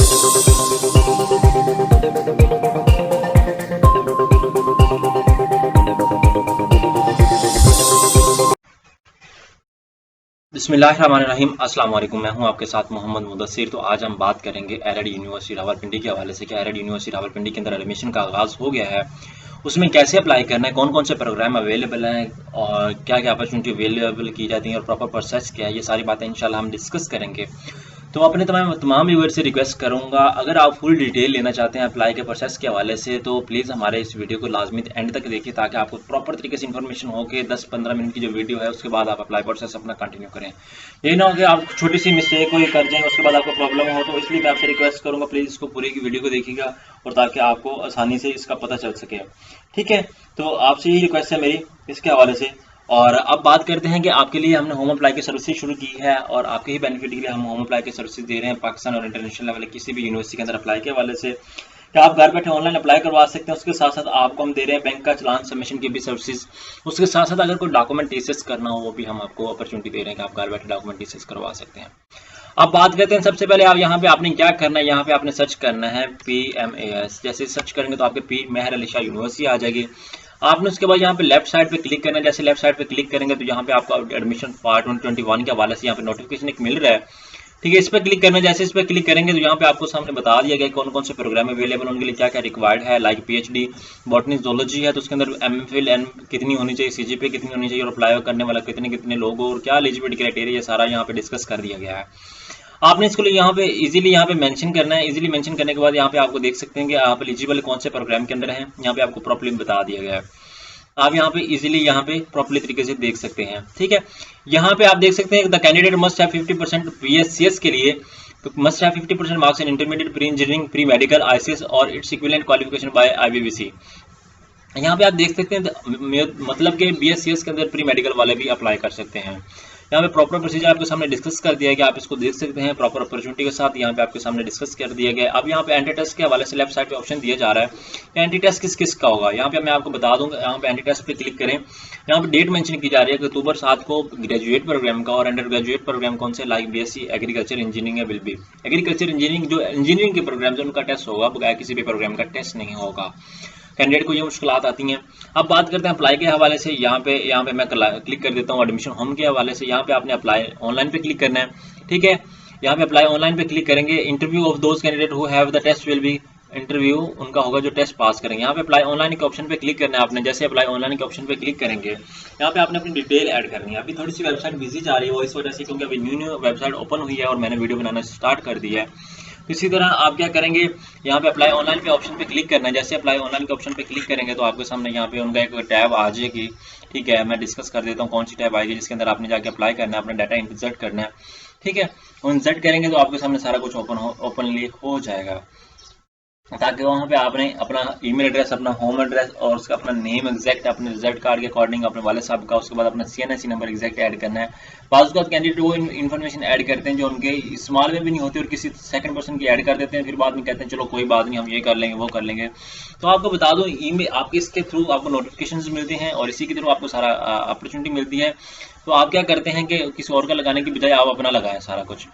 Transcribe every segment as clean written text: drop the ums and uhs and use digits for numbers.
बिस्मिल्लाहिर्रहमानिर्रहीम। अस्सलाम वालेकुम। मैं हूं आपके साथ मोहम्मद मुदस्सिर। तो आज हम बात करेंगे एरड यूनिवर्सिटी रावलपिंडी के हवाले से कि एरड यूनिवर्सिटी रावलपिंडी के अंदर एडमिशन का आगाज़ हो गया है, उसमें कैसे अप्लाई करना है, कौन कौन से प्रोग्राम अवेलेबल हैं और क्या क्या अपॉर्चुनिटी अवेलेबल की जाती हैं और प्रॉपर प्रोसेस क्या है, ये सारी बातें इंशाल्लाह हम डिस्कस करेंगे। तो अपने तमाम व्यूअर से रिक्वेस्ट करूंगा, अगर आप फुल डिटेल लेना चाहते हैं अप्लाई के प्रोसेस के हवाले से तो प्लीज़ हमारे इस वीडियो को लाजमी एंड तक देखिए, ताकि आपको प्रॉपर तरीके से इन्फॉर्मेशन हो कि 10-15 मिनट की जो वीडियो है उसके बाद आप अप्लाई प्रोसेस अपना कंटिन्यू करें। यही ना हो कि आप छोटी सी मिस्टेक कोई कर जाएं उसके बाद आपको प्रॉब्लम हो, तो इसलिए मैं आपसे रिक्वेस्ट करूंगा प्लीज़ इसको पूरी की वीडियो को देखिएगा और ताकि आपको आसानी से इसका पता चल सके। ठीक है, तो आपसे यही रिक्वेस्ट है मेरी इसके हवाले से। और अब बात करते हैं कि आपके लिए हमने होम अप्लाई की सर्विसेज शुरू की है और आपके ही बेनिफिट के लिए हम होम अप्लाई की सर्विसेज दे रहे हैं पाकिस्तान और इंटरनेशनल लेवल किसी भी यूनिवर्सिटी के अंदर अप्लाई के हवाले से कि आप घर बैठे ऑनलाइन अप्लाई करवा सकते हैं। उसके साथ साथ आपको हम दे रहे हैं बैंक का चलान सबमिशन की भी सर्विसेज। उसके साथ साथ अगर कोई डॉक्यूमेंटेशंस करना हो वो भी हम आपको अपॉर्चुनिटी दे रहे हैं कि आप घर बैठे डॉक्यूमेंटेशंस करवा सकते हैं। अब बात करते हैं, सबसे पहले आप यहाँ पे आपने क्या करना है, यहाँ पे आपने सर्च करना है PMAS। जैसे सर्च करेंगे तो आपके पीर मेहर अली शाह यूनिवर्सिटी आ जाएगी। आपने उसके बाद यहाँ पे लेफ्ट साइड पे क्लिक करना है। जैसे लेफ्ट साइड पे क्लिक करेंगे तो यहाँ पे आपको एडमिशन पार्ट 2021 के हवाले से यहाँ पे नोटिफिकेशन एक मिल रहा है। ठीक है, इस पर क्लिक करना है। जैसे इस पर क्लिक करेंगे तो यहाँ पे आपको सामने बता दिया गया कौन कौन से प्रोग्राम अवेलेबल, उनके लिए क्या क्या रिक्वायर्ड है। लाइक PhD बॉटनी जोलॉजी है तो उसके अंदर MPhil कितनी होनी चाहिए, CGPA कितनी होनी चाहिए और अप्लाई करने वाला कितने लोग और क्या एलिजिबिलिटी क्राइटेरिया, सारा यहाँ पे डिस्कस कर दिया गया है। आपने इसको यहाँ पे इजीली यहाँ पे मेंशन करना है। इजीली मेंशन करने के बाद यहाँ पे आपको देख सकते हैं कि आप एलिजिबल कौन से प्रोग्राम के अंदर हैं, यहाँ पे आपको प्रॉपर्ली बता दिया गया है। आप यहाँ पे इजीली यहाँ पे प्रॉपर्ली तरीके से देख सकते हैं। ठीक है, यहाँ पे आप देख सकते हैं the candidate must have 50% BScs के लिए must have 50% marks in intermediate pre engineering pre medical ICS और its equivalent qualification by IBBC। यहाँ पे आप देख सकते हैं मतलब कि BScs के अंदर प्री मेडिकल वाले भी अप्लाई कर सकते हैं। यहाँ पे प्रॉपर प्रोसीजर आपके सामने डिस्कस कर दिया गया, आप इसको देख सकते हैं प्रॉपर अपॉर्चुनिटी के साथ यहाँ पे आपके सामने डिस्कस कर दिया गया। अब यहाँ पे एंटी टेस्ट के हवाले से लेफ्ट साइड पे ऑप्शन दिया जा रहा है कि एंटी टेस्ट किस किस का होगा। यहाँ पे मैं आपको बता दूंगा, यहाँ पे एंटी टेस्ट पे क्लिक करें। यहाँ पे डेट मेंशन की जा रही है कि अक्टूबर 7 को ग्रेजुएट प्रोग्राम का और अंडर ग्रेजुएट प्रोग्राम कौन से like BSc agriculture engineering will be. Agriculture engineering जो इंजीनियरिंग के प्रोग्राम है उनका टेस्ट होगा, बगैर किसी भी प्रोग्राम का टेस्ट नहीं होगा। कैंडिडेट को ये मुश्किलात आती हैं। अब बात करते हैं अप्लाई के हवाले से। यहाँ पे मैं क्लिक कर देता हूँ एडमिशन होम के हवाले से। यहाँ पे आपने अप्लाई ऑनलाइन पे क्लिक करना है। ठीक है, यहाँ पे अप्लाई ऑनलाइन पे क्लिक करेंगे। Interview of those candidate who have the test will be, interview उनका होगा जो टेस्ट पास करेंगे। यहाँ पे अप्लाई ऑनलाइन के ऑप्शन पे क्लिक करना है आपने। जैसे अप्लाई ऑनलाइन के ऑप्शन पे क्लिक करेंगे यहाँ पे आपने अपनी डिटेल ऐड करनी है। अभी थोड़ी सी वेबसाइट बिजी जा रही है वो इस वजह से, क्योंकि अभी न्यू वेबसाइट ओपन हुई है और मैंने वीडियो बनाना स्टार्ट कर दिया है। इसी तरह आप क्या करेंगे, यहाँ पे अप्लाई ऑनलाइन के ऑप्शन पे क्लिक करना है। जैसे अप्लाई ऑनलाइन के ऑप्शन पे क्लिक करेंगे तो आपके सामने यहाँ पे उनका एक टैब आ जाएगी। ठीक है, मैं डिस्कस कर देता हूँ कौन सी टैब आएगी जिसके अंदर आपने जाके अप्लाई करना है, अपना डाटा इंसर्ट करना है। ठीक है, इंसर्ट करेंगे तो आपके सामने सारा कुछ ओपनली हो जाएगा, ताकि वहाँ पे आपने अपना ईमेल एड्रेस, अपना होम एड्रेस और उसका अपना नेम एग्जैक्ट अपने रिजल्ट कार्ड के अकॉर्डिंग अपने वाले साहब का, उसके बाद अपना CNSE नंबर एग्जैक्ट ऐड करना है। पास उसके बाद कैंडिडेट वो इन्फॉर्मेशन ऐड करते हैं जो उनके इस्तेमाल में भी नहीं होती और किसी सेकंड पर्सन की ऐड कर देते हैं, फिर बाद में कहते हैं चलो कोई बात नहीं हम ये कर लेंगे वो कर लेंगे। तो आपको बता दूं ईमेल आपके इसके थ्रू आपको नोटिफिकेशन मिलते हैं और इसी के थ्रू आपको सारा अपॉर्चुनिटी मिलती है। तो आप क्या करते हैं कि किसी और का लगाने की बजाय आप अपना लगाएं सारा कुछ।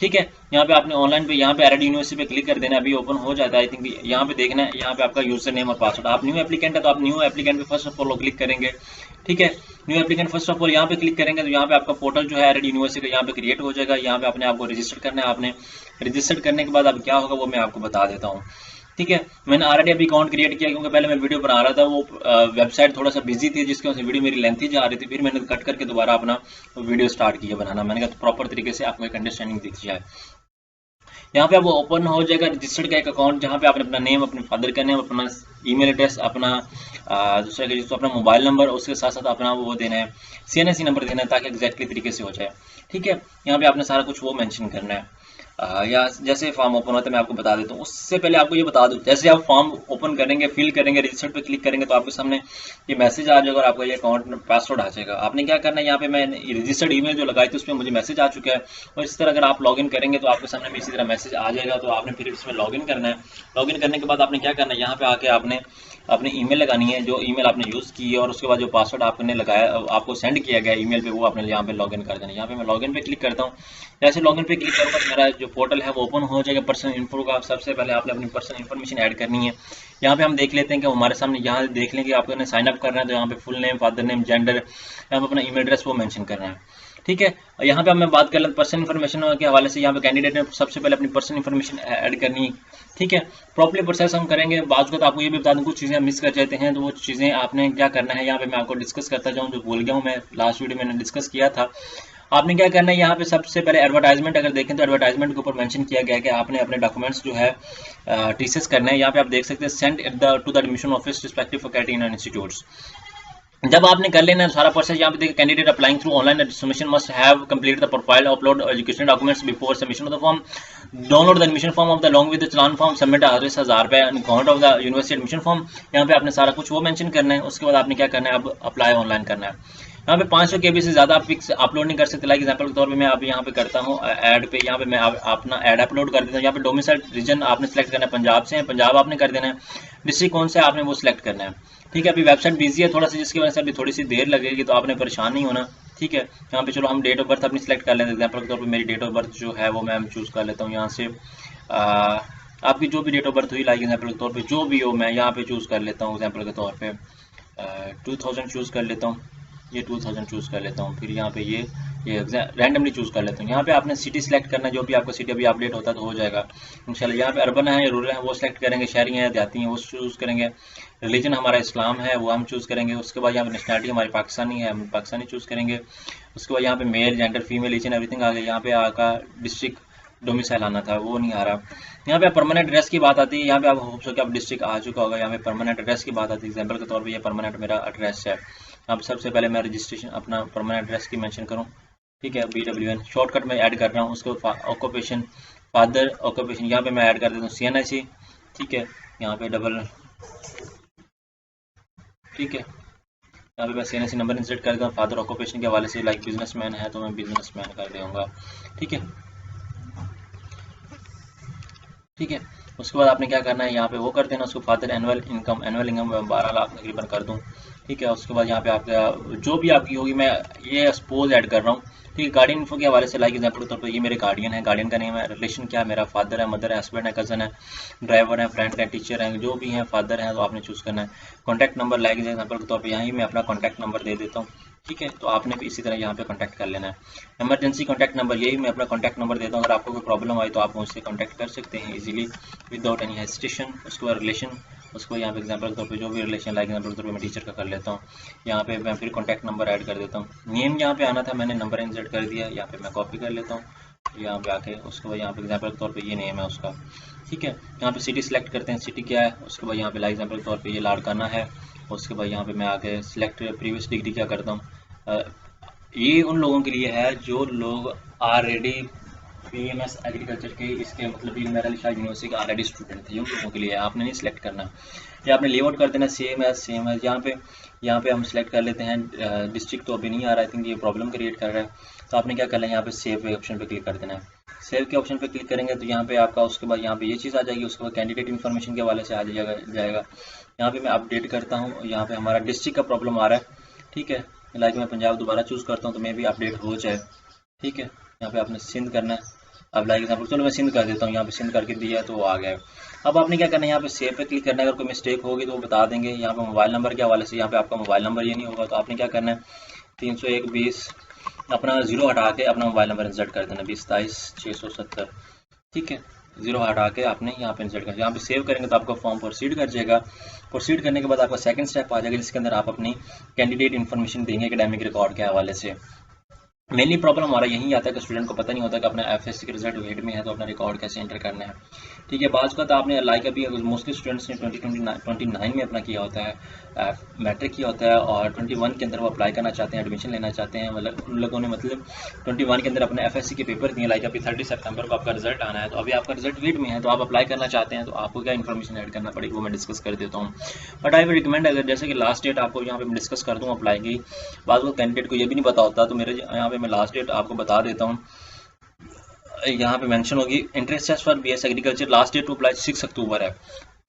ठीक है, यहाँ पे आपने ऑनलाइन पे यहाँ पे एरड यूनिवर्सिटी पे क्लिक कर देना, अभी ओपन हो जाता है। आई थिंक यहाँ पे देखना है, यहाँ पे आपका यूजर नेम और पासवर्ड। आप न्यू एप्लीकेंट है तो आप न्यू एप्लीकेंट पे फर्स्ट ऑफ ऑल क्लिक करेंगे। ठीक है, new applicant first of all यहाँ पे क्लिक करेंगे तो यहाँ पे आपका पोर्टल जो है एरड यूनिवर्सिटी का यहाँ पे क्रिएट हो जाएगा। यहाँ पे अपने आपको रजिस्टर करना है। आपने रजिस्टर करने के बाद अब क्या होगा वो मैं आपको बता देता हूँ। ठीक है, मैंने ऑलरेडी अभी अकाउंट क्रिएट किया क्योंकि पहले मैं वीडियो बना रहा था, वो वेबसाइट थोड़ा सा बिजी थी जिसकी वजह से वीडियो मेरी लेंथी जा रही थी। फिर मैंने कट करके दोबारा अपना वीडियो स्टार्ट किया बनाना। मैंने कहा प्रॉपर तरीके से आपको एक अंडरस्टैंडिंग दिख जाए। यहाँ पे आपको ओपन हो जाएगा रजिस्टर्ड का एक अकाउंट, जहाँ पे आपने अपना नेम, अपने फादर का नेम, अपना ईमेल एड्रेस, अपना दूसरा का जिसको अपना मोबाइल नंबर, उसके साथ साथ अपना वो देना है CNSE नंबर देना है ताकि एग्जैक्टली तरीके से हो जाए। ठीक है, यहाँ पे आपने सारा कुछ वो मेंशन करना है। या जैसे फॉर्म ओपन होता है मैं आपको बता देता हूँ। उससे पहले आपको ये बता दूँ, जैसे आप फॉर्म ओपन करेंगे, फिल करेंगे, रजिस्टर पे क्लिक करेंगे तो आपके सामने ये मैसेज आ जाएगा और आपका ये अकाउंट पासवर्ड आ जाएगा। आपने क्या करना है, यहाँ पे मैं रजिस्टर्ड ईमेल जो लगाई थी उस पर मुझे मैसेज आ चुका है और इस तरह अगर आप लॉगिन करेंगे तो आपके सामने भी इसी तरह मैसेज आ जाएगा। तो आपने फिर इसमें लॉगिन करना है। लॉगिन करने के बाद आपने क्या करना है, यहाँ पे आके आपने अपनी ईमेल लगानी है जो ईमेल आपने यूज़ की है और उसके बाद जो पासवर्ड आपने लगाया, आपको सेंड किया गया ईमेल पे, वो आपने यहाँ पे लॉगिन कर देना है। यहाँ पे मैं लॉगिन पे क्लिक करता हूँ। जैसे लॉगिन पे क्लिक करूँगा तो मेरा जो पोर्टल है वो ओपन हो जाएगा। पर्सनल इन्फो का सबसे पहले आपने अपनी पर्सनल इन्फॉर्मेशन ऐड करनी है। यहाँ पे हम देख लेते हैं कि हमारे सामने यहाँ देख लें कि आपको साइन अप करना है, तो यहाँ पे full name, father name, gender, यहाँ पे अपना ईमेल एड्रेस वो मेंशन करना है। ठीक है, यहाँ पे हम बात कर लें पर्सनल इन्फॉर्मेशन के हवाले से। यहाँ पे कैंडिडेट ने सबसे पहले अपनी पर्सनल इन्फॉर्मेशन ऐड करनी है। ठीक है, प्रॉपर्ली प्रोसेस हम करेंगे। बात को तो आपको ये भी बता दूं, कुछ चीज़ें मिस कर जाते हैं, तो वो चीज़ें आपने क्या करना है यहाँ पे मैं आपको डिस्कस करता जाऊँ, जो भूल गया हूँ मैं लास्ट वीडियो मैंने डिस्कस किया था। आपने क्या करना है, यहाँ पे सबसे पहले एडवर्टाइजमेंट अगर देखें तो एडवर्टाइजमेंट के ऊपर मेंशन किया गया है कि आपने अपने डॉक्यूमेंट्स जो है टीसीएस करना है। यहाँ पे आप देख सकते हैं send to the admission office respective faculty and institutes. जब आपने कर लेना है सारा प्रोसेस, यहाँ पे देखिए candidate applying through online submission must have complete the profile, upload education documents before submission of the form, download the admission form of the long with the challan form, submit address 1000 रुपये, account of the university admission form. यहाँ पे आपने सारा कुछ वो mention करना है। उसके बाद आपने क्या करना है, अब अप्लाई ऑनलाइन करना है। यहाँ पे 500 KB से ज़्यादा आप पिक्स अपलोड नहीं कर सकते। लाइक एग्जांपल के तौर पे मैं अब यहाँ पे करता हूँ ऐड पे, यहाँ पे मैं अपना ऐड अपलोड कर देता हूँ। यहाँ पे डोमिसाइल रीजन आपने सेलेक्ट करना है, पंजाब से है, पंजाब आपने कर देना है। डिस्ट्रिक्ट कौन सा है आपने वो सिलेक्ट करना है। ठीक है, अभी वेबसाइट बिजी है थोड़ा सा, जिसकी वजह से अभी थोड़ी सी देर लगेगी, तो आपने परेशान नहीं होना। ठीक है, यहाँ पे चलो हम डेट ऑफ बर्थ अपनी सेलेक्ट कर लेते हैं। एग्जाम्पल के तौर पर मेरी डेट ऑफ बर्थ जो है वो मैं चूज़ कर लेता हूँ यहाँ से। आपकी जो भी डेट ऑफ बर्थ हुई, लाइक एग्जाम्पल के तौर पर जो भी हो मैं यहाँ पे चूज़ कर लेता हूँ। एग्जाम्पल के तौर पर 2000 चूज़ कर लेता हूँ, ये 2000 चूज़ कर लेता हूँ। फिर यहाँ पे ये रैंडमली चूज़ कर लेता हूँ। यहाँ पे आपने सिटी सेलेक्ट करना है, जो भी आपका सिटी अभी अपडेट होता है तो हो जाएगा इंशाल्लाह। यहाँ पे अर्बन है, रूरल है वो सिलेक्ट करेंगे, शहरी हैं, देहाती हैं वो चूज़ करेंगे। रिलीजन हमारा इस्लाम है वो हम चूज़ करेंगे। उसके बाद यहाँ पे नेशनलिटी हमारी पाकिस्तानी है, हम पाकिस्तानी चूज़ करेंगे। उसके बाद यहाँ पे male, gender, female, each and everything आ गया। यहाँ पे आपका डिस्ट्रिक्ट डोमिसाइल आना था वो नहीं आ रहा। यहाँ पे परमानेंट एड्रेस की बात आती है। यहाँ पे आप होप सो कि आप डिस्ट्रिक्ट आ चुका होगा। यहाँ पे परमानेंट एड्रेस की बात आती है। एग्जाम्पल के तौर पे ये परमानेंट मेरा एड्रेस है। अब सबसे पहले मैं रजिस्ट्रेशन अपना परमानेंट एड्रेस की मेंशन करूँ। ठीक है, BWN शॉर्टकट में ऐड कर रहा हूँ। उसके ऑक्यूपेशन, फादर ऑक्यूपेशन यहाँ पे मैं ऐड कर देता हूँ CNIC। ठीक है, यहाँ पे डबल, ठीक है, यहाँ पे मैं CNIC नंबर इंसर्ट कर देता हूँ। फादर ऑक्यूपेशन के हवाले से लाइक बिजनेसमैन है तो मैं बिजनेसमैन कर दूँगा। ठीक है, ठीक है, उसके बाद आपने क्या करना है, यहाँ पे वो कर देना उसको फादर एनुअल इनकम 12 लाख तकरीबन कर दूँ। ठीक है, उसके बाद यहाँ पे आपका जो भी आपकी होगी, मैं ये सपोज ऐड कर रहा हूँ। ठीक है, गार्डियन इन्फो के हवाले से लाइक एग्जाम्पल के तौर पर ये मेरे गार्डियन है, गार्डियन का नेम है, रिलेशन क्या है मेरा, फादर है, मदर है, हस्बैंड है, कजन है, ड्राइवर है, फ्रेंड है, टीचर है, जो भी है फादर है तो आपने चूज़ करना है। कॉन्टैक्ट नंबर लाइक एग्जाम्पल के तौर पर यहाँ मैं अपना कॉन्टैक्ट नंबर दे देता हूँ। ठीक है, तो आपने भी इसी तरह यहाँ पे कॉन्टैक्ट कर लेना है। इमरजेंसी कॉन्टैक्ट नंबर, यही मैं अपना कॉन्टैक्ट नंबर देता हूँ। अगर आपको कोई प्रॉब्लम आई तो आप मुझसे कॉन्टैक्ट कर सकते हैं इजीली विदाउट एनी हेजिटेशन। उसके बाद रिलेशन, उसको यहाँ पे एग्जाम्पल के तौर पे जो भी रिलेशन लाइक एग्जाम्पल के तौर पे मैं टीचर का कर लेता हूँ। यहाँ पे मैं फिर कॉन्टैक्ट नंबर ऐड कर देता हूँ। नेम यहाँ पे आना था, मैंने नंबर इंसर्ट कर दिया, यहाँ पे मैं कॉपी कर लेता हूँ यहाँ पे आके। उसके बाद यहाँ पे एग्जाम्पल के तौर पे ये नेम है उसका। ठीक है, यहाँ पे सिटी सेलेक्ट करते हैं, सिटी क्या है। उसके बाद यहाँ पे लाइक एग्जाम्पल के तौर पर ये लाड़काना है। उसके बाद यहाँ पे मैं आके सिलेक्ट प्रीवियस डिग्री क्या करता हूँ। ये उन लोगों के लिए है जो लोग ऑलरेडी BMS एग्रीकल्चर के, इसके मतलब मेरा शायद यूनिवर्सिटी का ऑलरेडी स्टूडेंट थे, उन लोगों के लिए आपने नहीं सिलेक्ट करना। या आपने लेआउट कर देना सेम है। यहाँ पे हम सिलेक्ट कर लेते हैं डिस्ट्रिक्ट, तो अभी नहीं आ रहा, आई थिंक ये प्रॉब्लम क्रिएट कर रहा है। तो आपने क्या करना है, यहाँ पे सेव के ऑप्शन पे क्लिक कर देना है। सेव के ऑप्शन पे क्लिक करेंगे तो यहाँ पे आपका उसके बाद यहाँ पे ये चीज़ आ जाएगी। उसके बाद कैंडिडेट इन्फॉर्मेशन के हवाले से आ जाएगा। यहाँ पे मैं अपडेट करता हूँ, यहाँ पे हमारा डिस्ट्रिक्ट का प्रॉब्लम आ रहा है। ठीक है, लाइक मैं पंजाब दोबारा चूज़ करता हूँ तो मैं भी अपडेट हो जाए। ठीक है, यहाँ पे आपने सिंध करना है। अब लाइक एग्जाम्पल चलो मैं सिंध कर देता हूँ, यहाँ पे सिंध करके दिया है तो वो आ गया है। अब आपने क्या करना है, यहाँ पे सेव पे क्लिक करना है। अगर कोई मिस्टेक होगी तो वो बता देंगे। यहाँ पे मोबाइल नंबर के हवाले से यहाँ पे आपका मोबाइल नंबर ये नहीं होगा, तो आपने क्या करना है 301 अपना 0 हटा के अपना मोबाइल नंबर इंसर्ट कर देना 20 22 670। ठीक है, 0 हटा के आपने यहाँ पे इंसर्ट कर, यहाँ पे सेव करेंगे तो आपका फॉर्म प्रोसीड कर जाएगा। प्रोसीड करने के बाद आपका सेकंड स्टेप आ जाएगा, जिसके अंदर आप अपनी कैंडिडेट इन्फॉर्मेशन देंगे एकेडमिक रिकॉर्ड के हवाले से। मेनली प्रॉब्लम हमारा यही आता है कि स्टूडेंट को पता नहीं होता कि अपना FSC के रिजल्ट वेट में है तो अपना रिकॉर्ड कैसे एंटर करना है। ठीक है, बाज़ का तो आपने लाइक अभी मोस्टली स्टूडेंट्स ने 2029 में अपना किया होता है, मैट्रिक किया होता है, और 21 के अंदर वो अप्लाई करना चाहते हैं, एडमिशन लेना चाहते हैं। मतलब उन लोगों ने मतलब 21 के अंदर अपने FSC के पेपर दिए, लाइक अभी 30 सितंबर को आपका रिजल्ट आना है। तो अभी आपका रिजल्ट वेट में है तो आप अप्लाई करना चाहते हैं, तो आपको क्या इन्फॉर्मेशन ऐड करना पड़ेगी वो मैं डिस्कस कर देता हूँ। बट आई विल रिकमेंड, अगर जैसे कि लास्ट डेट आपको यहाँ पे मैं डिस्कस कर दूँ अप्लाई की, बाद को कैंडिडेट को ये भी नहीं पता होता, तो मेरे यहाँ पे मैं लास्ट डेट आपको बता देता हूँ। यहाँ पे मेंशन होगी interest for BS agriculture, last date to apply 6 October है।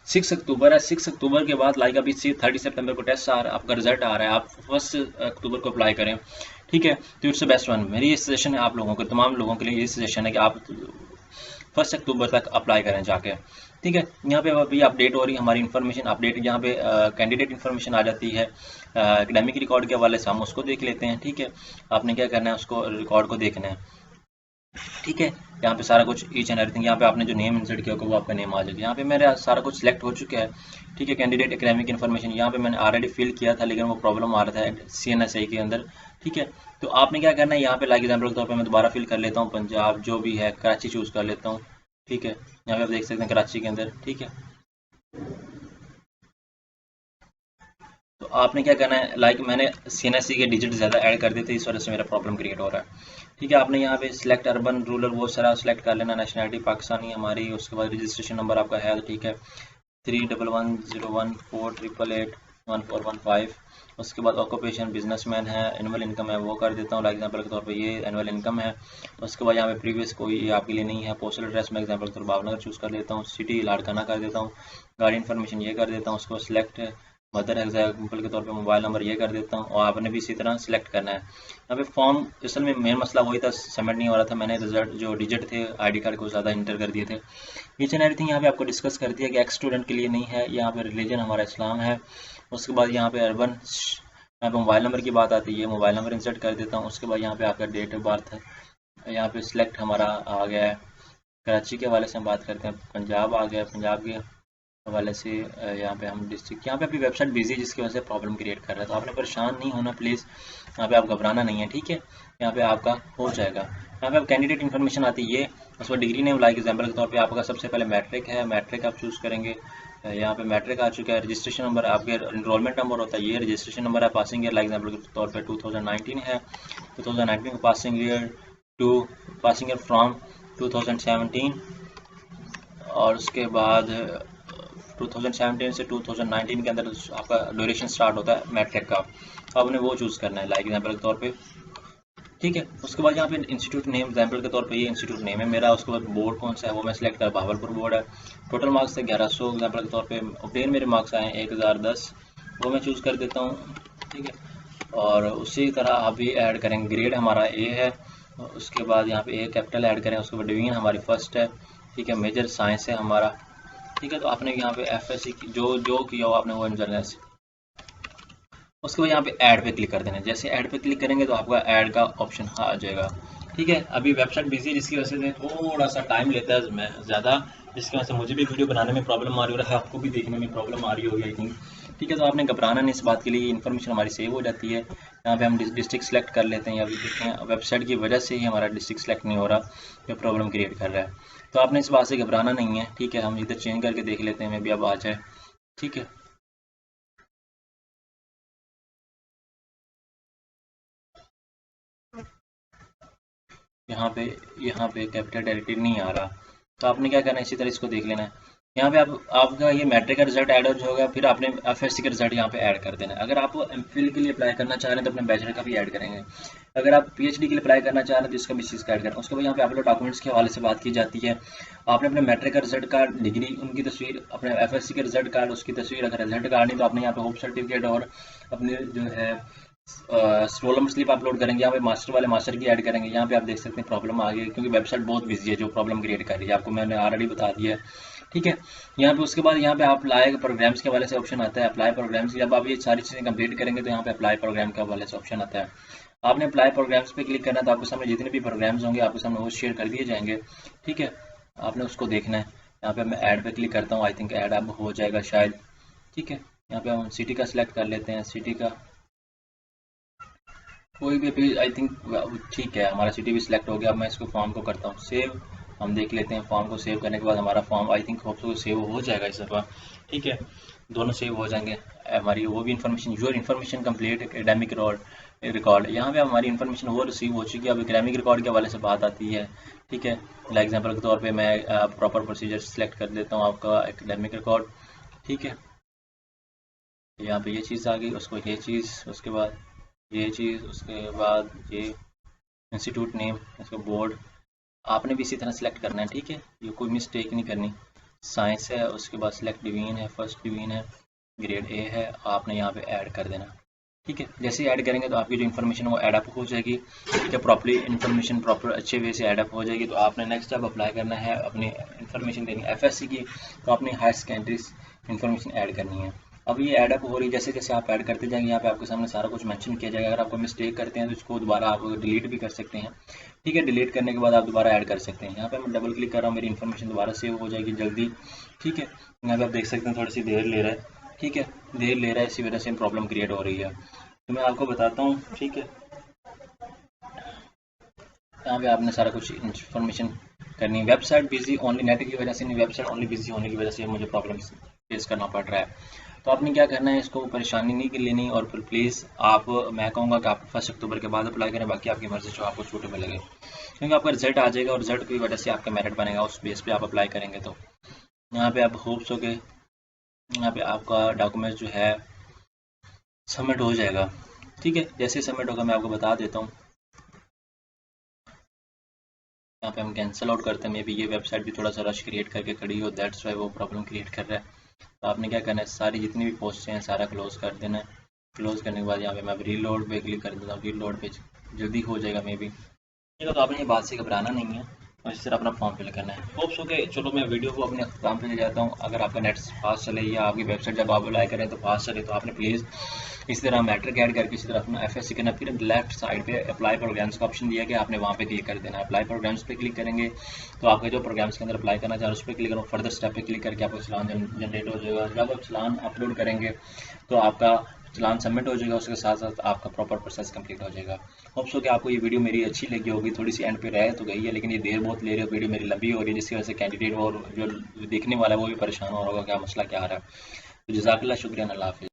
6 अक्टूबर है। 6 अक्टूबर के बाद लाइक अभी 30 सितंबर को टेस्ट आ रहा है, आपका रिजल्ट आ रहा है, आप 1 अक्टूबर को अप्लाई करें। ठीक है, तो इट्स बेस्ट वन। मेरी ये सजेशन है आप लोगों को, तमाम लोगों के लिए ये सजेशन है कि आप 1 अक्टूबर तक अप्लाई करें जाके। ठीक है, यहाँ पे अभी अपडेट हो रही है हमारी इन्फॉर्मेशन अपडेट, यहाँ पे कैंडिडेट इन्फॉर्मेशन आ जाती है एकेडमिक रिकॉर्ड के हवाले से, हम उसको देख लेते हैं। ठीक है, आपने क्या करना है, उसको रिकॉर्ड को देखना है। ठीक है, यहाँ पे सारा कुछ ईच एंड एवरीथिंग, यहाँ पे आपने जो नेम इंसर्ट किया होगा वो आपका नेम आ जाएगा। यहाँ पे मेरा सारा कुछ सिलेक्ट हो चुका है। ठीक है, कैंडिडेट एकेडमिक इन्फॉर्मेशन यहाँ पे मैंने ऑलरेडी फिल किया था, लेकिन वो प्रॉब्लम आ रहा था CNSA के अंदर। ठीक है, तो आपने क्या करना है, यहाँ पे लाइक एग्जाम्पल के तौर पर मैं दोबारा फिल कर लेता हूँ, पंजाब जो भी है, कराची चूज़ कर लेता हूँ। ठीक है, यहाँ पे आप देख सकते हैं कराची के अंदर। ठीक है, तो आपने क्या करना है, लाइक मैंने CNSA के डिजिट ज़्यादा ऐड कर देते, इस वजह से मेरा प्रॉब्लम क्रिएट हो रहा है। ठीक है, आपने यहाँ पे सिलेक्ट अर्बन रूरल वो सारा सिलेक्ट कर लेना, नेशनलिटी पाकिस्तानी हमारी, उसके बाद रजिस्ट्रेशन नंबर आपका है। ठीक है, 311014888115। उसके बाद ऑक्यूपेशन बिजनेसमैन है, एनुअल इनकम है वो कर देता हूँ, लाइक एग्जांपल के तौर पे ये एनुअल इनकम है। उसके बाद यहाँ पे प्रीवियस कोई ये आपके लिए नहीं है। पोस्टल एड्रेस में एग्जांपल के तौर पर भावनगर चूज़ कर लेता हूँ, सिटी लाड़काना कर देता हूँ, गाड़ी इन्फॉर्मेशन ये कर देता हूँ, उसको सिलेक्ट मदर एग्जाम्पल के तौर पे मोबाइल नंबर ये कर देता हूँ, और आपने भी इसी तरह सिलेक्ट करना है। यहाँ पे फॉर्म असल में मेन मसला वही था, सबमिट नहीं हो रहा था, मैंने रिजल्ट जो डिजिट थे आईडी कार्ड को ज़्यादा इंटर कर दिए थे। ईच एंड एवरीथिंग यहाँ पे आपको डिस्कस कर दिया कि एक्स स्टूडेंट के लिए नहीं है। यहाँ पे रिलीजन हमारा इस्लाम है। उसके बाद यहाँ पे अर्बन, यहाँ पे मोबाइल नंबर की बात आती है, मोबाइल नंबर इंसर्ट कर देता हूँ। उसके बाद यहाँ पे आपका डेट ऑफ बर्थ है, यहाँ पे सिलेक्ट हमारा आ गया है। कराची के हवाले से हम बात करते हैं, पंजाब आ गया, पंजाब के हवाले से यहाँ पे हम डिस्ट्रिक्ट, यहाँ पे अभी वेबसाइट बिजी है जिसकी वजह से प्रॉब्लम क्रिएट कर रहा है, तो आपने परेशान नहीं होना प्लीज़, यहाँ पे आप घबराना नहीं है। ठीक है, यहाँ पे आपका हो जाएगा। यहाँ पे आप कैंडिडेट इन्फॉर्मेशन आती है, उसका डिग्री नेम लाइक एग्जाम्पल के तौर पे आपका सबसे पहले मैट्रिक है, मैट्रिक आप चूज़ करेंगे। यहाँ पे मैट्रिक आ चुका है। रजिस्ट्रेशन नंबर आपके इनरोलमेंट नंबर होता है, ये रजिस्ट्रेशन नंबर है। पासिंग ईयर लाइक एग्जाम्पल के तौर पर 2019 है, 2019 का passing year to passing year from 2017, और उसके बाद 2017 से 2019 के अंदर आपका ड्यूरेशन स्टार्ट होता है मैट्रिक का, आपने वो चूज़ करना है लाइक एग्जाम्पल के तौर पे। ठीक है, उसके बाद यहाँ पे इंस्टीट्यूट नेम एग्जाम्पल के तौर पे ये इंस्टीट्यूट नेम है मेरा। उसके बाद बोर्ड कौन सा है वो मैं सिलेक्ट कर, भावलपुर बोर्ड है। टोटल मार्क्स थे 1100 एग्जाम्पल के तौर पे, ऑब्टेन मेरे मार्क्स आए हैं 1010, वो मैं चूज़ कर देता हूँ। ठीक है, और उसी तरह आप भी ऐड करेंगे, ग्रेड हमारा A है। उसके बाद यहाँ पे A कैपिटल ऐड करें, उसके बाद डिवीजन हमारी फर्स्ट है। ठीक है, मेजर साइंस है हमारा। ठीक है, तो आपने यहाँ पे FSC जो किया हो आपने वो इंजर्नल। उसके बाद यहाँ पे ऐड पे क्लिक कर देना है। जैसे ऐड पे क्लिक करेंगे तो आपका ऐड का ऑप्शन आ जाएगा। ठीक है, अभी वेबसाइट बिजी है जिसकी वजह से थोड़ा सा टाइम लेता है मैं ज़्यादा, जिसकी वजह से मुझे भी वीडियो बनाने में प्रॉब्लम आ रही है, आपको भी देखने में प्रॉब्लम आ रही होगी आई थिंक। ठीक है, तो आपने घबराना नहीं इस बात के लिए, इन्फॉर्मेशन हमारी सेव हो जाती है। यहाँ पे हम डिस्ट्रिक्ट सेलेक्ट कर लेते हैं, या भी देखते हैं वेबसाइट की वजह से ही हमारा डिस्ट्रिक्ट सेलेक्ट नहीं हो रहा, ये प्रॉब्लम क्रिएट कर रहा है। तो आपने इस बात से घबराना नहीं है। ठीक है, हम इधर चेंज करके देख लेते हैं, मे भी अब आ जाए। ठीक है, यहाँ पे कैपिटल डायरेक्टली नहीं आ रहा, तो आपने क्या करना है, इसी तरह इसको देख लेना है। यहाँ पे आपका ये मैट्रिक का रिजल्ट ऐड हो होगा, फिर आपने FSC का रिजल्ट यहाँ पे ऐड कर देना है। अगर आप MPhil के लिए अप्लाई करना चाह रहे हैं तो अपने बैचलर का भी ऐड करेंगे। अगर आप PhD के लिए अप्लाई करना चाह रहे हैं तो इसका भी चीज़ का ऐड करें। उसके बाद यहाँ पे अपलोड डॉक्यूमेंट्स के हवाले से बात की जाती है। आपने अपने मैट्रिक का रिजल्ट कार्ड, डिग्री उनकी तस्वीर, अपने FSC का रिजल्ट कार्ड उसकी तस्वीर, अगर रिजल्ट कार्ड नहीं तो आपने यहाँ पे होप सर्टिफिकेट और अपने जो है रोल नंबर स्लिप अपलोड करेंगे। यहाँ पे मास्टर वाले मास्टर की ऐड करेंगे। यहाँ पे आप देख सकते हैं प्रॉब्लम आ गई क्योंकि वेबसाइट बहुत बिजी है जो प्रॉब्लम क्रिएट कर रही है, आपको मैंने ऑलरेडी बता दिया है। ठीक है, यहाँ पे उसके बाद यहाँ पे आप अप्लाई प्रोग्राम्स के हवाले से ऑप्शन आता है, अप्लाई प्रोग्राम्स। जब आप ये सारी चीज़ें कंप्लीट करेंगे तो यहाँ पे अप्लाई प्रोग्राम के हवाले से ऑप्शन आता है। आपने अप्लाई प्रोग्राम्स पे क्लिक करना है तो आपके सामने जितने भी प्रोग्राम्स होंगे आपके सामने वो शेयर कर दिए जाएंगे। ठीक है, आपने उसको देखना है। यहाँ पे मैं ऐड पे क्लिक करता हूँ, आई थिंक ऐड अब हो जाएगा शायद। ठीक है, यहाँ पे हम सिटी का सिलेक्ट कर लेते हैं, सिटी का कोई भी आई थिंक। ठीक है, हमारा सिटी भी सिलेक्ट हो गया। अब मैं इसको फॉर्म को करता हूँ सेव, हम देख लेते हैं। फॉर्म को सेव करने के बाद हमारा form I think hope so save हो जाएगा इस दफ़ा। ठीक है, दोनों सेव हो जाएंगे। हमारी वो भी information, your information complete academic record, यहाँ पे हमारी इन्फॉर्मेशन वो रिसीव हो चुकी है। अब एकेडमिक रिकॉर्ड के हवाले से बात आती है। ठीक है, लाइक एग्जाम्पल के तौर पे मैं प्रॉपर प्रोसीजर सेलेक्ट कर देता हूँ आपका एकेडमिक रिकॉर्ड। ठीक है, यहाँ पे ये चीज़ आ गई, उसको ये चीज़, उसके बाद ये चीज़, उसके बाद ये इंस्टीट्यूट नेम, उसका बोर्ड आपने भी इसी तरह सेलेक्ट करना है। ठीक है, ये कोई मिस्टेक नहीं करनी। साइंस है, उसके बाद सिलेक्ट डिवीजन है, फर्स्ट डिवीजन है, ग्रेड A है, आपने यहाँ पे ऐड कर देना। ठीक है। जैसे ही ऐड करेंगे तो आपकी जो इन्फॉर्मेशन वो ऐड अप हो जाएगी, ठीक है, प्रॉपरली इन्फॉर्मेशन प्रॉपर अच्छे वे से ऐड अप हो जाएगी। तो आपने नेक्स्ट जब अप्लाई करना है अपनी इन्फॉर्मेशन देनी है एफएससी की, तो आपने हायर सेकेंडरी इन्फॉर्मेशन ऐड करनी है। अब ये ऐड अप हो रही है, जैसे जैसे आप ऐड करते जाएंगे यहाँ पे आपके सामने सारा कुछ मेंशन किया जाएगा। अगर आपको मिस्टेक करते हैं तो इसको दोबारा आप डिलीट भी कर सकते हैं, ठीक है। डिलीट करने के बाद आप दोबारा ऐड कर सकते हैं। यहाँ पे मैं डबल क्लिक कर रहा हूँ, मेरी इन्फॉर्मेशन दोबारा सेव हो जाएगी जल्दी, ठीक है। यहाँ पे आप देख सकते हैं थोड़ी सी देर ले रहा है, ठीक है, देर ले रहा है, इसी वजह से प्रॉब्लम क्रिएट हो रही है। तो मैं आपको बताता हूँ, ठीक है। यहाँ पे आपने सारा कुछ इन्फॉर्मेशन करनी है। वेबसाइट बिजी ओनली, नेट की वजह से नहीं, वेबसाइट ओनली बिजी होने की वजह से मुझे प्रॉब्लम फेस करना पड़ रहा है। तो आपने क्या करना है, इसको परेशानी नहीं लेनी, और फिर प्लीज़ आप, मैं कहूँगा कि आप 1 अक्टूबर के बाद अप्लाई करें, बाकी आपकी मर्ज़ी जो आपको सूटेबल लगे, क्योंकि आपका रिजल्ट आ जाएगा और रिजल्ट की वजह से आपका मेरिट बनेगा, उस बेस पे आप अप्लाई करेंगे। तो यहाँ पे आप होप्स हो के यहाँ पे आपका डॉक्यूमेंट जो है सबमिट हो जाएगा, ठीक है। जैसे सबमिट होगा मैं आपको बता देता हूँ। यहाँ पे हम कैंसिल आउट करते हैं, मे बी ये वेबसाइट भी थोड़ा सा रश क्रिएट करके खड़ी हो, दैट्स वाई वो प्रॉब्लम क्रिएट कर रहा है। तो आपने क्या करना है, सारी जितनी भी पोस्ट हैं सारा क्लोज कर देना है। क्लोज करने के बाद यहाँ पे मैं रीलोड पे क्लिक कर देता हूँ, रीलोड पे जल्दी हो जाएगा मे बी, ठीक है। तो आपने ये बात से घबराना नहीं है और इस तरह अपना फॉर्म फिल करना है। होप्स हो के चलो मैं वीडियो को अपने काम पे ले जाता हूँ। अगर आपका नेट फास्ट चले या आपकी वेबसाइट जब आप अप्लाई करें तो फास्ट चले, तो आपने प्लीज़ इस तरह मैट्रिक ऐड करके इसी तरह अपना एफएससी करना। फिर लेफ्ट साइड पे अप्लाई प्रोग्राम्स का ऑप्शन दिया गया, आपने वहाँ पे क्लिक कर देना है। अप्लाई प्रोग्राम्स पे क्लिक करेंगे तो आपके जो प्रोग्राम्स के अंदर अप्लाई करना चाह रहे उस पर क्लिक करो, फर्दर स्टेप पे क्लिक करके आपको चलान जनरेट हो जाएगा। जब आप चलान अपलोड करेंगे तो आपका चलान सबमिट हो जाएगा, उसके साथ साथ आपका प्रॉपर प्रोसेस कंप्लीट हो जाएगा। होप्स हो कि आपको ये वीडियो मेरी अच्छी लगी होगी, थोड़ी सी एंड पे रह तो गई है, लेकिन ये देर बहुत ले रही है, वीडियो मेरी लंबी हो रही है, जिसकी वजह से कैंडिडेट और जो देखने वाला है वो भी परेशान हो रहा होगा, क्या मसला क्या आ रहा है। तो जज़ाकल्लाह, शुक्रिया, अल्लाह हाफ़िज़।